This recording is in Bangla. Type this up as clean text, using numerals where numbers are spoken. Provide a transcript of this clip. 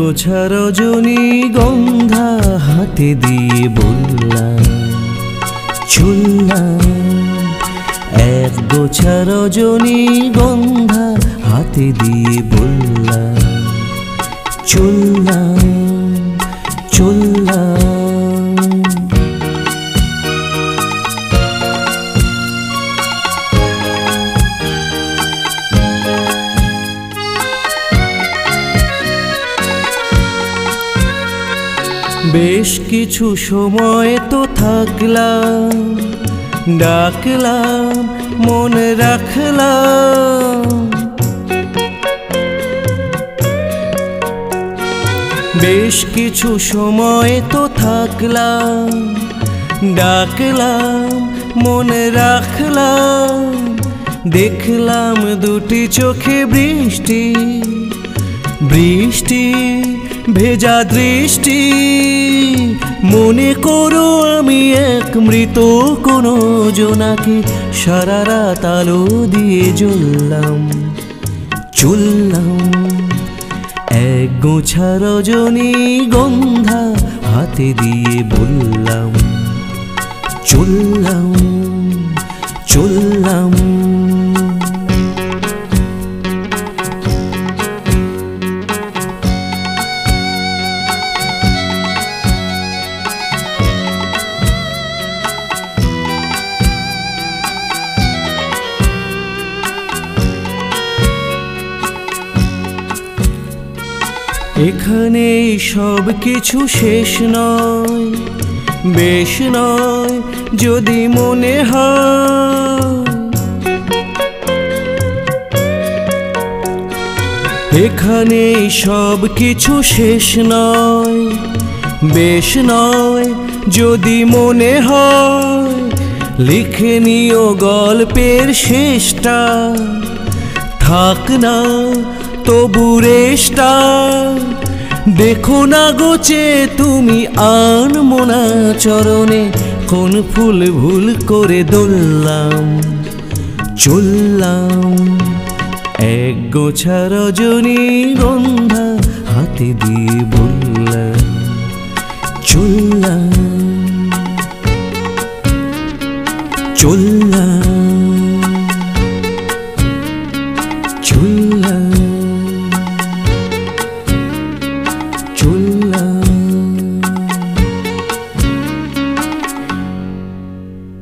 গোছা রজনীগন্ধা হাতে দিয়ে বললাম চললাম। এক গোছা রজনীগন্ধা হাতে দিয়ে বললাম চললাম চললাম। বেশ কিছু সময় তো থাকলাম, ডাকলাম মনে রাখলাম। বেশ কিছু সময় তো থাকলাম, ডাকলাম মনে রাখলাম। দেখলাম দুটি চোখে বৃষ্টি বৃষ্টি ভেজা দৃষ্টি। মনে করো আমি এক মৃত কোনো জোনাকি, সারা রাত আলো দিয়ে জ্বললাম চললাম। এক গোছা রজনীগন্ধা হাতে দিয়ে বললাম চললাম চললাম। এখানে সব কিছু শেষ নয়, বেশ নয় যদি মনে হয়। এখানে সব কিছু শেষ নয়, বেশ নয় যদি মনে হয়। লিখে নিও গল্পের শেষটা, থাক না তবু রেশটা। দেখো না গোচে তুমি আনমনা চরণে, কোন ফুল ভুল করে দোললাম চললাম। এক গোছা রজনীগন্ধা হাতে দিয়ে বললাম